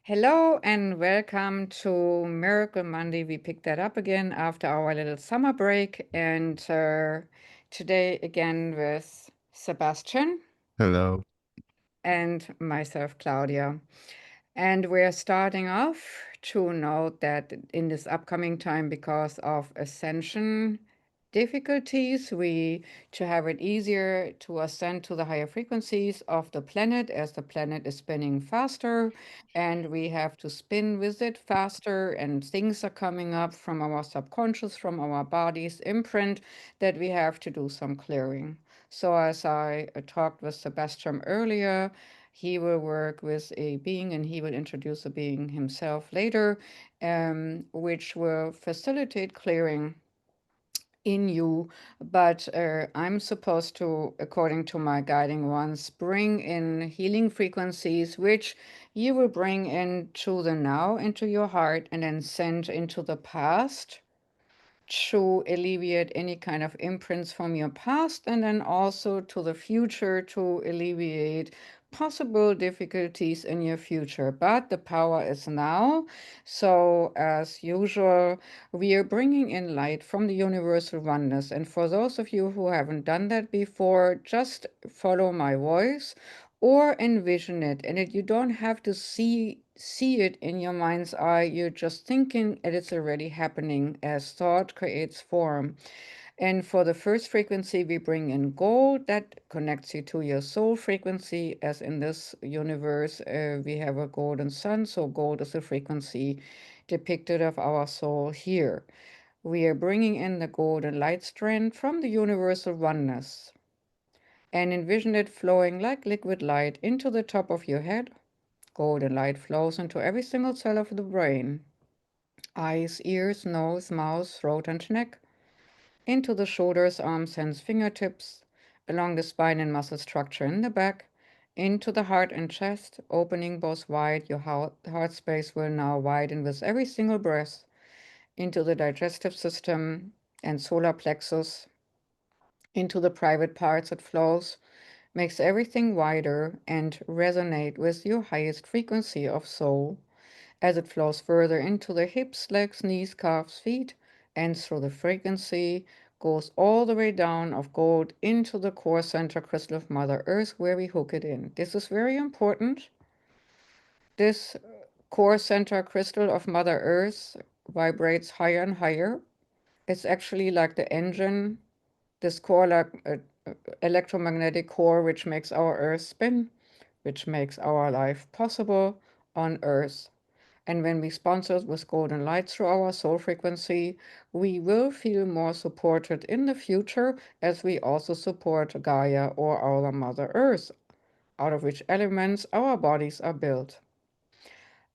Hello and welcome to Miracle Monday. We picked that up again after our little summer break, and today again with Sebastian Hello. and myself, Claudia. And we're starting off to note that in this upcoming time, because of ascension difficulties, we to have it easier to ascend to the higher frequencies of the planet as the planet is spinning faster and we have to spin with it faster and things are coming up from our subconscious, from our body's imprint that we have to do some clearing. So as I talked with Sebastian earlier, he will work with a being and he will introduce a being himself later, which will facilitate clearing in you. But I'm supposed to, according to my guiding ones, bring in healing frequencies, which you will bring into the now, into your heart, and then send into the past to alleviate any kind of imprints from your past and then also to the future to alleviate possible difficulties in your future. But the power is now. So, as usual, we are bringing in light from the universal oneness. And for those of you who haven't done that before, just follow my voice or envision it, and you don't have to see it in your mind's eye. You're just thinking and it's already happening as thought creates form. And for the first frequency, we bring in gold that connects you to your soul frequency. As in this universe, we have a golden sun, so gold is a frequency depicted of our soul here. We are bringing in the golden light strand from the universal oneness and envision it flowing like liquid light into the top of your head. Golden light flows into every single cell of the brain, eyes, ears, nose, mouth, throat, and neck, into the shoulders, arms, hands, fingertips, along the spine and muscle structure in the back, into the heart and chest, opening both wide. Your heart space will now widen with every single breath, into the digestive system and solar plexus, into the private parts it flows, makes everything wider and resonate with your highest frequency of soul as it flows further into the hips, legs, knees, calves, feet, and through the frequency goes all the way down of gold into the core center crystal of Mother Earth where we hook it in. This is very important. This core center crystal of Mother Earth vibrates higher and higher. It's actually like the engine, this core, like electromagnetic core, which makes our Earth spin, which makes our life possible on Earth. And when we sponsor with golden light through our soul frequency, we will feel more supported in the future as we also support Gaia or our Mother Earth, out of which elements our bodies are built.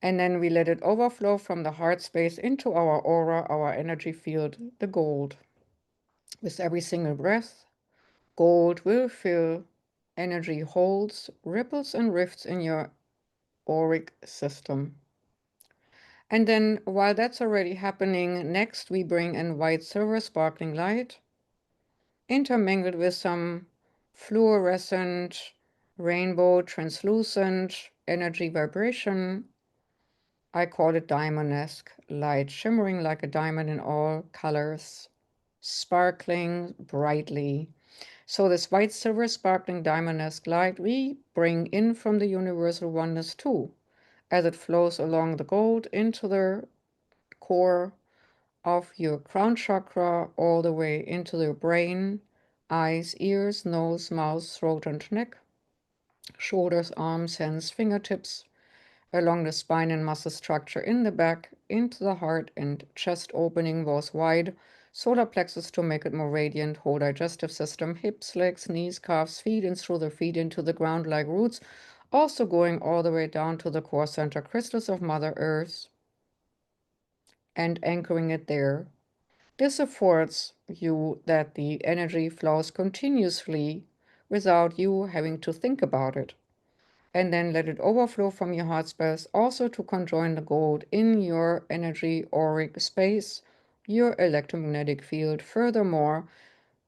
And then we let it overflow from the heart space into our aura, our energy field, the gold. With every single breath, gold will fill energy holes, ripples, and rifts in your auric system. And then while that's already happening, next we bring in white silver sparkling light, intermingled with some fluorescent, rainbow, translucent energy vibration. I call it diamond-esque light, shimmering like a diamond in all colors, sparkling brightly. So this white silver sparkling diamond-esque light we bring in from the universal oneness too, as it flows along the gold into the core of your crown chakra all the way into the brain, eyes, ears, nose, mouth, throat, and neck, shoulders, arms, hands, fingertips, along the spine and muscle structure in the back, into the heart and chest opening was wide, solar plexus to make it more radiant, whole digestive system, hips, legs, knees, calves, feet, and through the feet into the ground like roots, also going all the way down to the core center crystals of Mother Earth and anchoring it there. This affords you that the energy flows continuously without you having to think about it. And then let it overflow from your heart space also to conjoin the gold in your energy auric space, your electromagnetic field. Furthermore,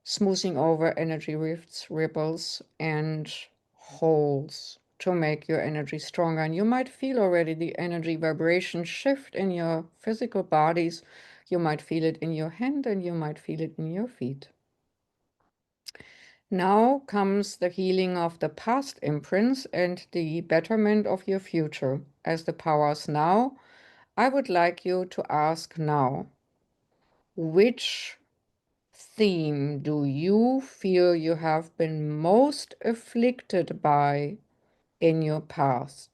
smoothing over energy rifts, ripples, and holes to make your energy stronger. And you might feel already the energy vibration shift in your physical bodies. You might feel it in your hand and you might feel it in your feet. Now comes the healing of the past imprints and the betterment of your future. As the powers now, I would like you to ask now, which theme do you feel you have been most afflicted by in your past?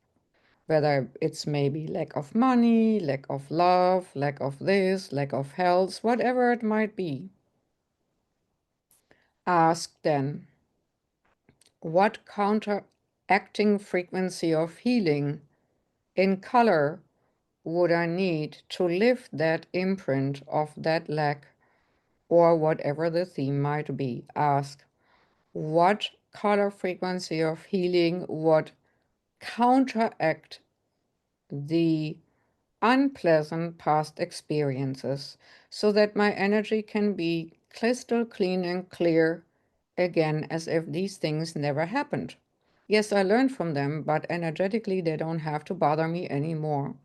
Whether it's maybe lack of money, lack of love, lack of this, lack of health, whatever it might be. Ask then, what counteracting frequency of healing in color would I need to lift that imprint of that lack or whatever the theme might be? Ask, what color frequency of healing would counteract the unpleasant past experiences so that my energy can be crystal clean and clear again as if these things never happened. Yes, I learned from them, but energetically they don't have to bother me anymore.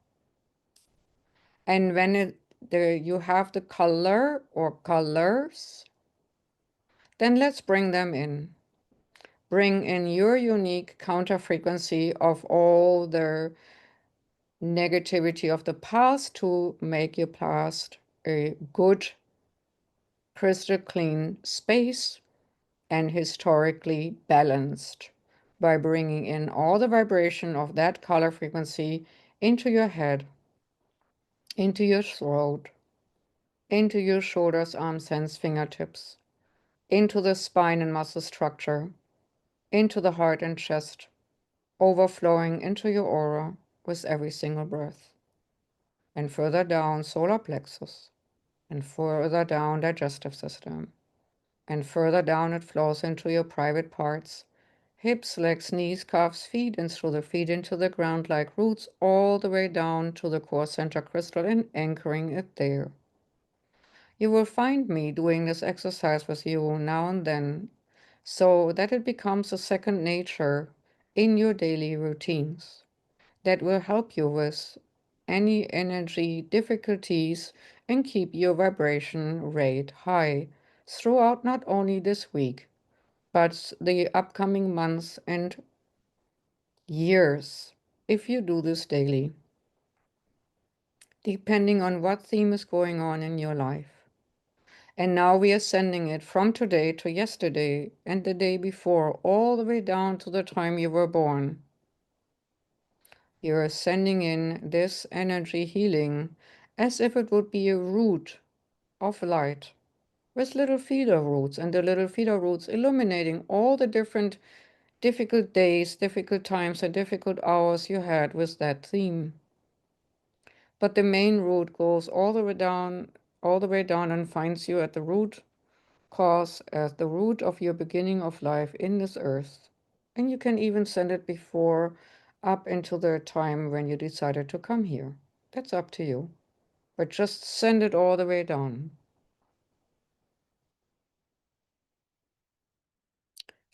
And when you have the color or colors, then let's bring them in. Bring in your unique counter frequency of all the negativity of the past to make your past a good, crystal clean space and historically balanced by bringing in all the vibration of that color frequency into your head, into your throat, into your shoulders, arms, hands, fingertips, into the spine and muscle structure, into the heart and chest, overflowing into your aura with every single breath. And further down, solar plexus, and further down, digestive system, and further down it flows into your private parts, hips, legs, knees, calves, feet, and through the feet into the ground like roots, all the way down to the core center crystal and anchoring it there. You will find me doing this exercise with you now and then so that it becomes a second nature in your daily routines that will help you with any energy difficulties and keep your vibration rate high throughout not only this week, but the upcoming months and years if you do this daily, depending on what theme is going on in your life. And now we are sending it from today to yesterday and the day before, all the way down to the time you were born. You are sending in this energy healing as if it would be a root of light with little feeder roots, and the little feeder roots illuminating all the different difficult days, difficult times, and difficult hours you had with that theme. But the main root goes all the way down and finds you at the root cause, at the root of your beginning of life in this earth. And you can even send it before up into the time when you decided to come here. That's up to you. But just send it all the way down.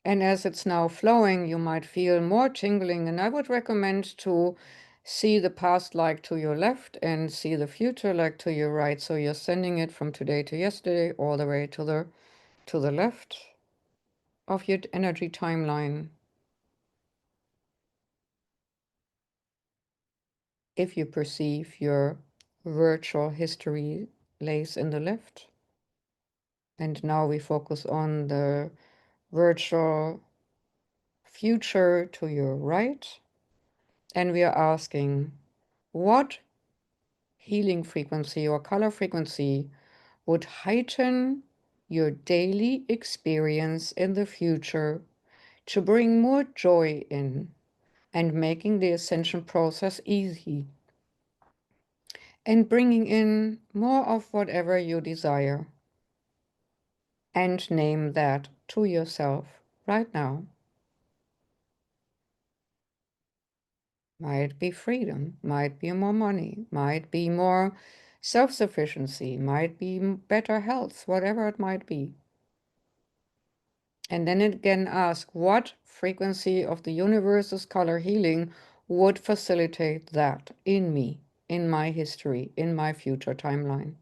And as it's now flowing, you might feel more tingling. And I would recommend to see the past like to your left and see the future like to your right. So you're sending it from today to yesterday all the way to the left of your energy timeline. If you perceive your virtual history lays in the left. And now we focus on the virtual future to your right. And we are asking, what healing frequency or color frequency would heighten your daily experience in the future to bring more joy in and making the ascension process easy and bringing in more of whatever you desire? And name that to yourself right now. Might be freedom, might be more money, might be more self-sufficiency, might be better health, whatever it might be. And then it again asks what frequency of the universe's color healing would facilitate that in me, in my history, in my future timeline.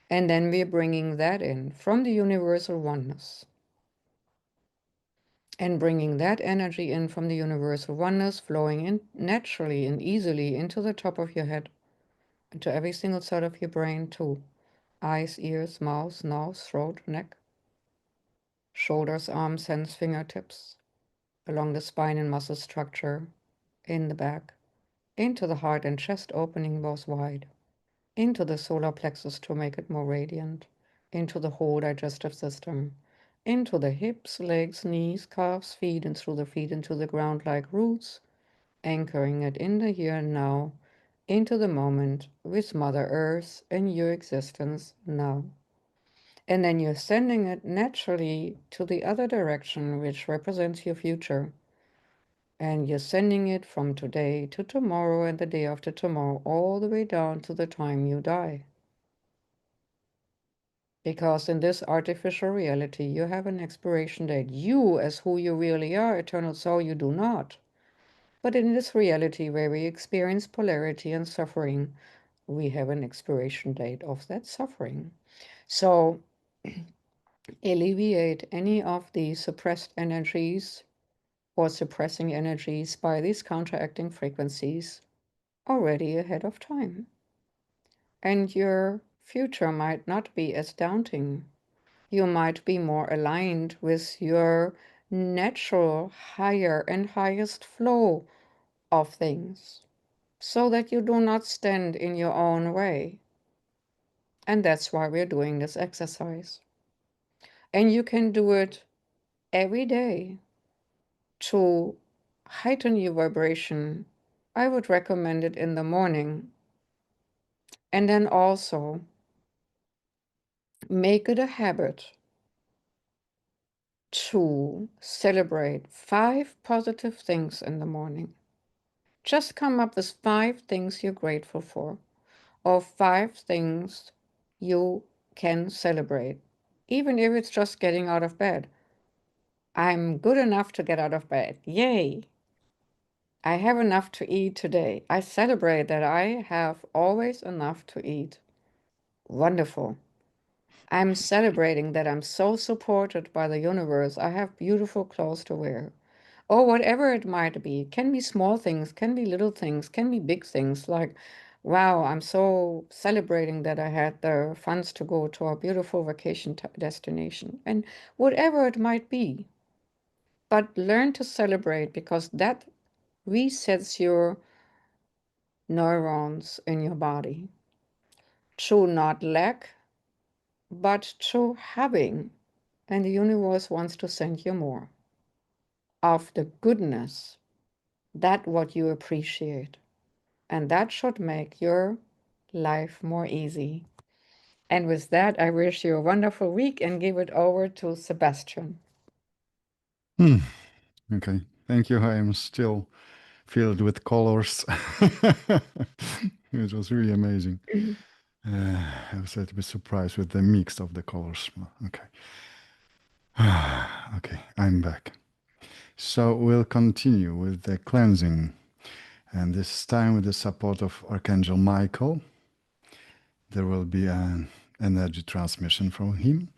And then we're bringing that in from the universal oneness. And bringing that energy in from the universal oneness, flowing in naturally and easily into the top of your head, into every single cell of your brain, too. Eyes, ears, mouth, nose, throat, neck, shoulders, arms, hands, fingertips, along the spine and muscle structure, in the back, into the heart and chest opening both wide, into the solar plexus to make it more radiant, into the whole digestive system, into the hips, legs, knees, calves, feet, and through the feet into the ground like roots, anchoring it in the here and now, into the moment with Mother Earth and your existence now. And then you're sending it naturally to the other direction, which represents your future. And you're sending it from today to tomorrow and the day after tomorrow, all the way down to the time you die. Because in this artificial reality, you have an expiration date. You, as who you really are, eternal soul, you do not. But in this reality where we experience polarity and suffering, we have an expiration date of that suffering. So alleviate any of the suppressed energies or suppressing energies by these counteracting frequencies already ahead of time. And your future might not be as daunting. You might be more aligned with your natural higher and highest flow of things so that you do not stand in your own way. And that's why we're doing this exercise. And you can do it every day to heighten your vibration. I would recommend it in the morning. And then also make it a habit to celebrate 5 positive things in the morning. Just come up with 5 things you're grateful for, or 5 things you can celebrate, even if it's just getting out of bed. I'm good enough to get out of bed. Yay! I have enough to eat today. I celebrate that I have always enough to eat. Wonderful. I'm celebrating that I'm so supported by the universe. I have beautiful clothes to wear. Or whatever it might be. Can be small things, can be little things, can be big things like, wow, I'm so celebrating that I had the funds to go to a beautiful vacation destination. And whatever it might be. But learn to celebrate because that resets your neurons in your body. To not lack, but to having. And the universe wants to send you more of the goodness, that what you appreciate. And that should make your life more easy. And with that, I wish you a wonderful week and give it over to Sebastian. Hmm. Okay. Thank you. I am still filled with colors. It was really amazing. I was a little bit surprised with the mix of the colors. Okay. Okay, I'm back. So we'll continue with the cleansing, and this time with the support of Archangel Michael. There will be an energy transmission from him.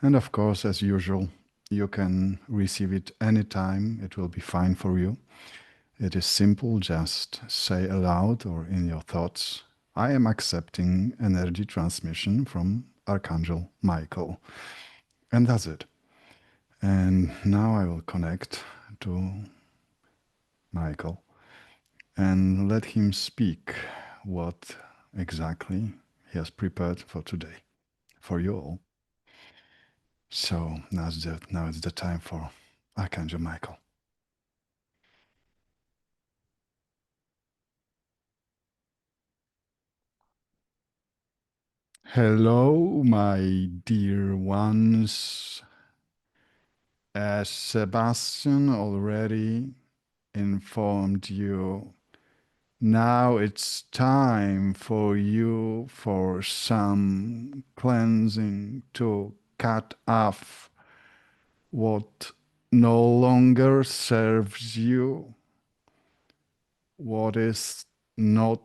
And of course, as usual, you can receive it anytime. It will be fine for you. It is simple, just say aloud or in your thoughts, I am accepting energy transmission from Archangel Michael. And that's it. And now I will connect to Michael and let him speak what exactly he has prepared for today, for you all. So now it's the time for Archangel Michael. Hello, my dear ones. As Sebastian already informed you, now it's time for you for some cleansing to cut off what no longer serves you, what is not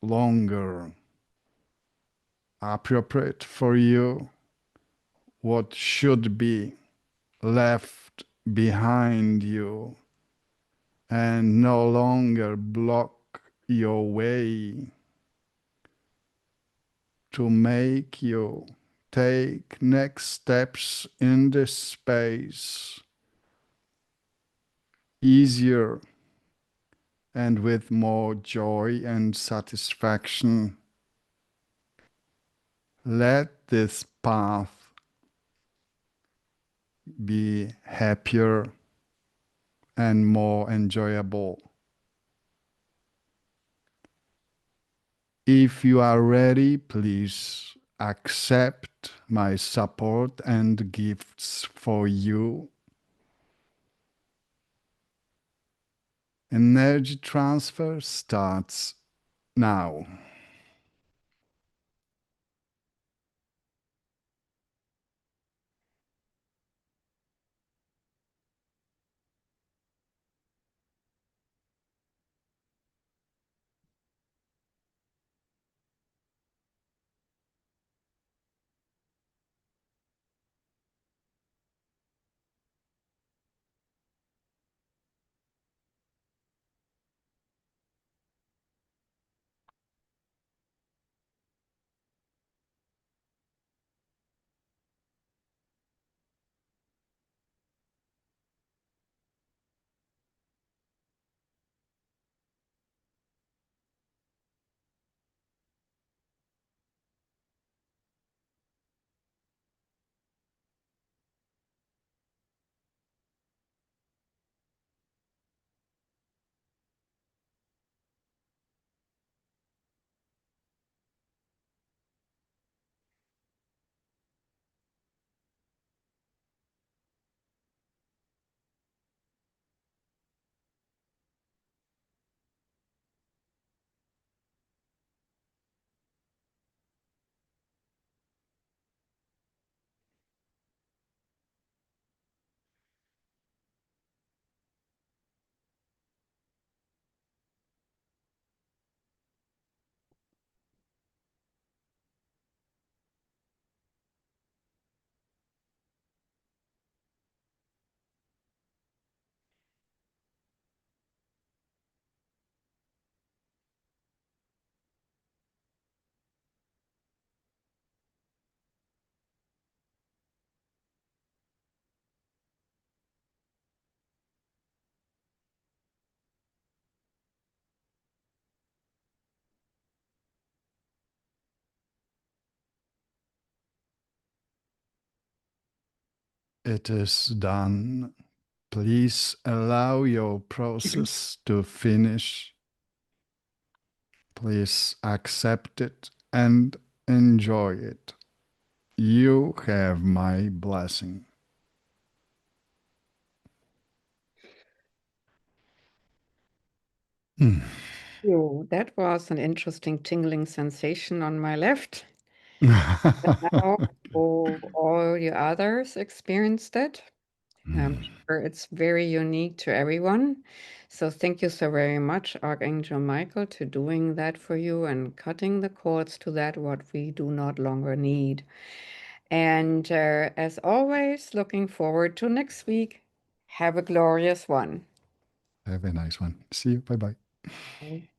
longer appropriate for you, what should be left behind you and no longer block your way to make you take next steps in this space easier and with more joy and satisfaction. Let this path be happier and more enjoyable. If you are ready, please accept my support and gifts for you. Energy transfer starts now. It is done. Please allow your process to finish. Please accept it and enjoy it. You have my blessing. Mm. Oh, that was an interesting tingling sensation on my left. Now, all you others experienced it. I'm sure it's very unique to everyone. So thank you so very much, Archangel Michael, to doing that for you and cutting the cords to that what we do not longer need. And as always, looking forward to next week. Have a glorious one. Have a nice one. See you. Bye bye. Bye.